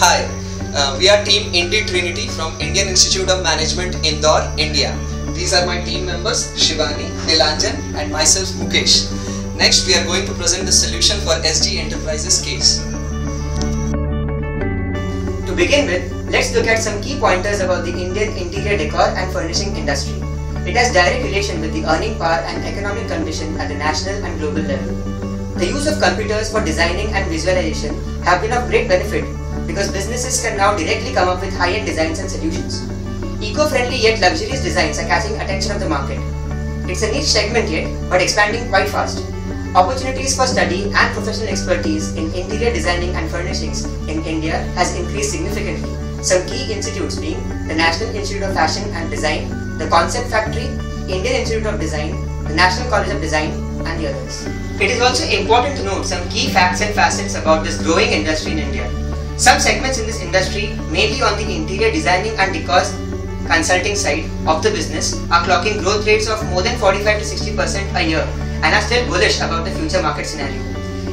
Hi, we are team Inditrinity from Indian Institute of Management, Indore, India. These are my team members Shivani, Nilanjan and myself Mukesh. Next we are going to present the solution for SG Enterprises case. To begin with, let's look at some key pointers about the Indian interior decor and furnishing industry. It has direct relation with the earning power and economic condition at the national and global level. The use of computers for designing and visualization have been of great benefit because businesses can now directly come up with high-end designs and solutions. Eco-friendly yet luxurious designs are catching attention of the market. It's a niche segment yet, but expanding quite fast. Opportunities for study and professional expertise in interior designing and furnishings in India has increased significantly. Some key institutes being the National Institute of Fashion and Design, the Concept Factory, Indian Institute of Design, the National College of Design, and the others. It is also important to note some key facts and facets about this growing industry in India. Some segments in this industry, mainly on the interior designing and decor consulting side of the business, are clocking growth rates of more than 45 to 60% a year and are still bullish about the future market scenario.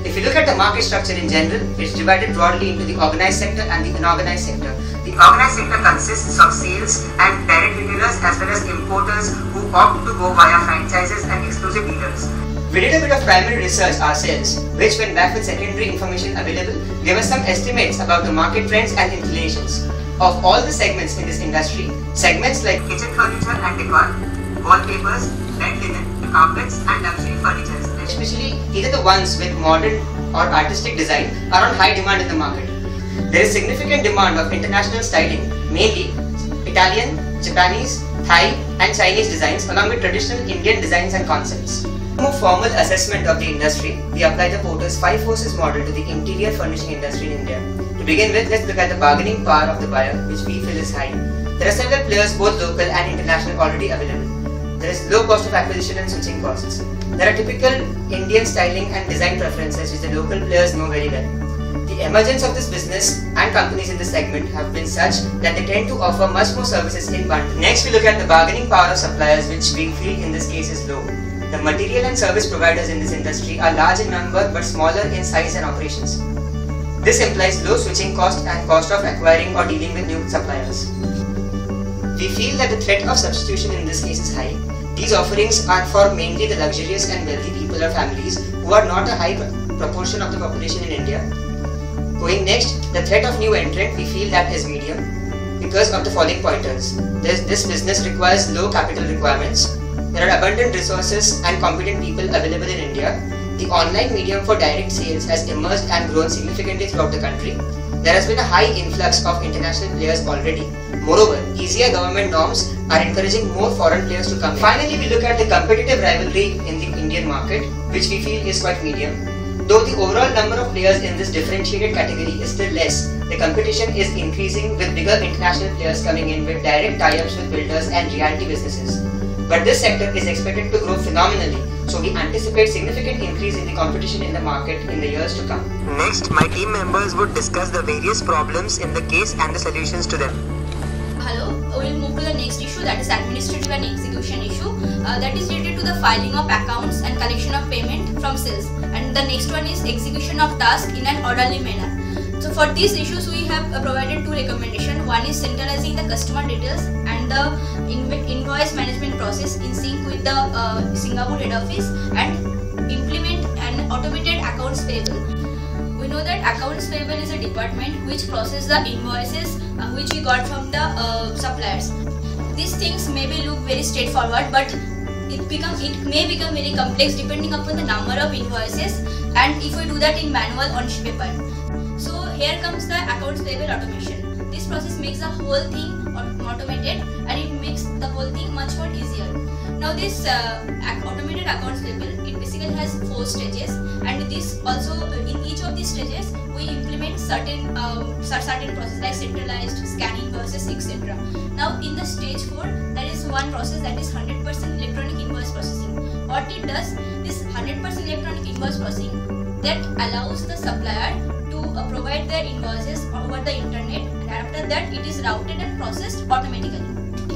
If you look at the market structure in general, it's divided broadly into the organized sector and the unorganized sector. The organized sector consists of sales and direct retailers as well as importers who opt to go via franchises and exclusive dealers. We did a bit of primary research ourselves, which when backed with secondary information available, gave us some estimates about the market trends and inclinations. Of all the segments in this industry, segments like kitchen furniture and decor, wallpapers, bed linen, carpets and luxury furniture, especially either the ones with modern or artistic design, are on high demand in the market. There is significant demand of international styling, mainly Italian, Japanese, Thai and Chinese designs along with traditional Indian designs and concepts. For a more formal assessment of the industry, we apply the Porter's 5 forces model to the interior furnishing industry in India. To begin with, let's look at the bargaining power of the buyer, which we feel is high. There are several players, both local and international, already available. There is low cost of acquisition and switching costs. There are typical Indian styling and design preferences which the local players know very well. The emergence of this business and companies in this segment have been such that they tend to offer much more services in bundle. Next, we look at the bargaining power of suppliers, which we feel in this case is low. The material and service providers in this industry are large in number but smaller in size and operations. This implies low switching cost and cost of acquiring or dealing with new suppliers. We feel that the threat of substitution in this case is high. These offerings are for mainly the luxurious and wealthy people or families who are not a high proportion of the population in India. Going next, the threat of new entrant, we feel that is medium because of the following pointers. This business requires low capital requirements. There are abundant resources and competent people available in India. The online medium for direct sales has emerged and grown significantly throughout the country. There has been a high influx of international players already. Moreover, easier government norms are encouraging more foreign players to come in. Finally, we look at the competitive rivalry in the Indian market, which we feel is quite medium. Though the overall number of players in this differentiated category is still less, the competition is increasing with bigger international players coming in with direct tie-ups with builders and realty businesses. But this sector is expected to grow phenomenally, so we anticipate significant increase in the competition in the market in the years to come. Next, my team members would discuss the various problems in the case and the solutions to them. Hello, we will move to the next issue, that is administrative and execution issue, that is related to the filing of accounts and collection of payment from sales, and the next one is execution of tasks in an orderly manner. So for these issues we have provided 2 recommendations. One is centralizing the customer details and the invoice management process in sync with the Singapore head office, and implement an automated accounts payable. We know that accounts payable is a department which processes the invoices which we got from the suppliers. These things may look very straightforward, but it may become very complex depending upon the number of invoices and if we do that in manual on paper. So here comes the accounts payable automation. This process makes the whole thing automated and it makes the whole thing much more easier. Now this automated accounts payable, it basically has 4 stages, and this also in each of these stages we implement certain processes like centralized, scanning process, etc. Now in the stage 4, there is one process that is 100% electronic invoice processing. What it does, this 100% electronic invoice processing that allows the supplier to provide their invoices over the internet, and after that it is routed and processed automatically.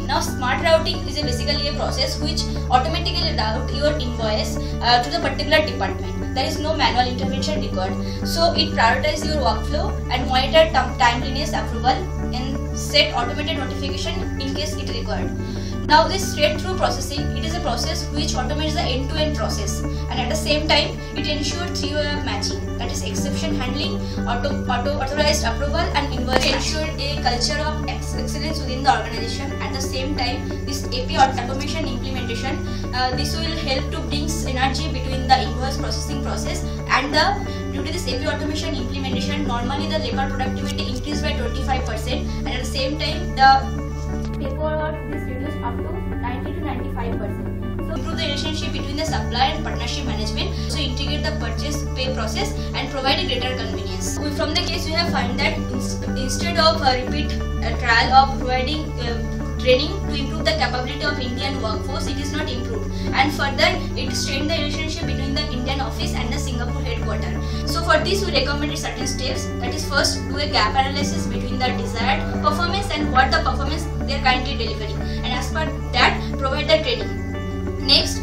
Now smart routing is basically a process which automatically route your invoice to the particular department. There is no manual intervention required. So it prioritizes your workflow and monitor timeliness approval and set automated notification in case it required. Now this straight through processing, it is a process which automates the end-to-end process, and at the same time it ensures three-way matching, that is exception handling, authorized approval and invoice. Ensure a culture of excellence within the organization. At the same time, this API automation implementation, this will help to bring synergy between the invoice processing process and due to this API automation implementation, normally the labor productivity increased by 25%, and at the same time the paperwork is reduced up to 90 to 95%. So improve the relationship between the supplier and partnership management. So integrate the purchase pay process and provide a greater convenience. From the case we have found that instead of a repeat trial of providing training to improve the capability of Indian workforce, it is not improved, and further it strained the relationship between the Indian office and the Singapore headquarters. So for this we recommended certain steps, that is first do a gap analysis between the desired performance and what the performance they are currently delivering, and as per that provide the training. Next,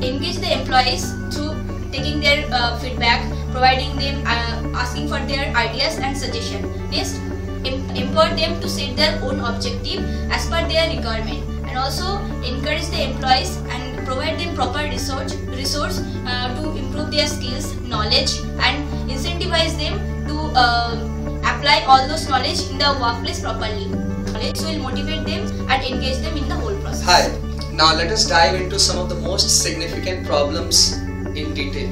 engage the employees through taking their feedback, providing them asking for their ideas and suggestions. Next, empower them to set their own objective as per their requirement, and also encourage the employees and provide them proper resource to improve their skills, knowledge, and incentivize them to apply all those knowledge in the workplace properly. So will motivate them and engage them in the whole process. Hi, now let us dive into some of the most significant problems in detail.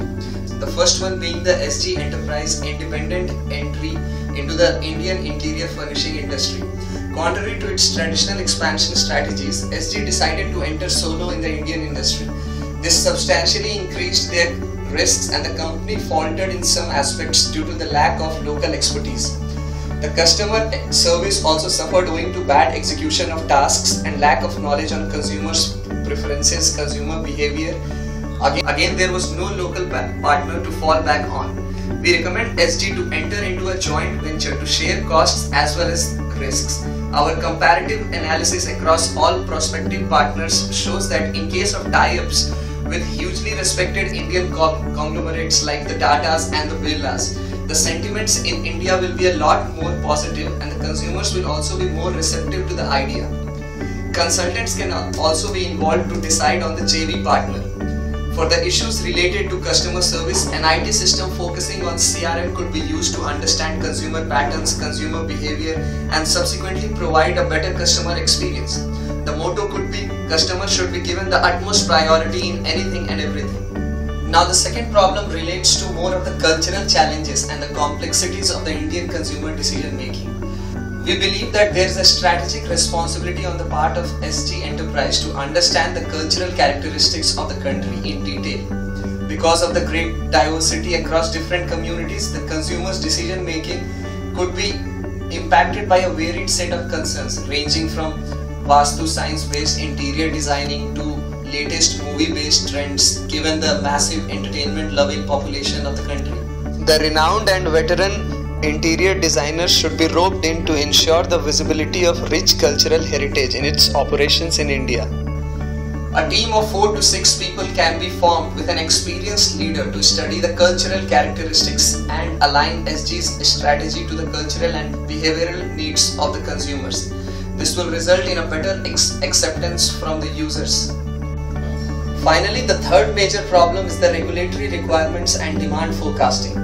The first one being the SG Enterprise independent entry into the Indian interior furnishing industry. Contrary to its traditional expansion strategies, SG decided to enter solo in the Indian industry. This substantially increased their risks, and the company faltered in some aspects due to the lack of local expertise. The customer service also suffered owing to bad execution of tasks and lack of knowledge on consumers' preferences, consumer behavior. Again, there was no local partner to fall back on. We recommend SG to enter into a joint venture to share costs as well as risks. Our comparative analysis across all prospective partners shows that in case of tie-ups with hugely respected Indian conglomerates like the Tatas and the Birlas, the sentiments in India will be a lot more positive, and the consumers will also be more receptive to the idea. Consultants can also be involved to decide on the JV partner. For the issues related to customer service, an IT system focusing on CRM could be used to understand consumer patterns, consumer behavior, and subsequently provide a better customer experience. The motto could be, customers should be given the utmost priority in anything and everything. Now the second problem relates to more of the cultural challenges and the complexities of the Indian consumer decision making. We believe that there is a strategic responsibility on the part of SG Enterprise to understand the cultural characteristics of the country in detail. Because of the great diversity across different communities, the consumer's decision making could be impacted by a varied set of concerns ranging from Vastu science based interior designing to latest movie based trends given the massive entertainment loving population of the country. The renowned and veteran interior designers should be roped in to ensure the visibility of rich cultural heritage in its operations in India. A team of 4 to 6 people can be formed with an experienced leader to study the cultural characteristics and align SG's strategy to the cultural and behavioral needs of the consumers. This will result in a better acceptance from the users. Finally, the third major problem is the regulatory requirements and demand forecasting.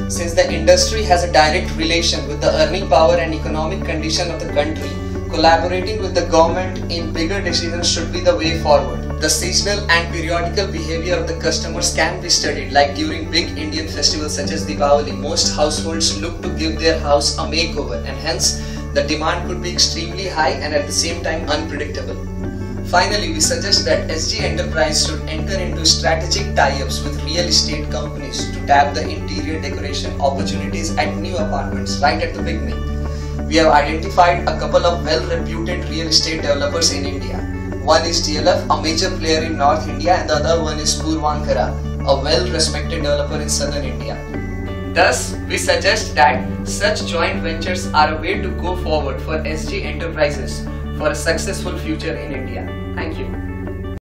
Since the industry has a direct relation with the earning power and economic condition of the country, collaborating with the government in bigger decisions should be the way forward. The seasonal and periodical behavior of the customers can be studied, like during big Indian festivals such as Diwali. Most households look to give their house a makeover, and hence the demand could be extremely high and at the same time unpredictable. Finally, we suggest that SG Enterprise should enter into strategic tie-ups with real estate companies to tap the interior decoration opportunities at new apartments right at the beginning. We have identified a couple of well-reputed real estate developers in India. One is DLF, a major player in North India, and the other one is Purvankara, a well-respected developer in Southern India. Thus, we suggest that such joint ventures are a way to go forward for SG Enterprises for a successful future in India. Thank you.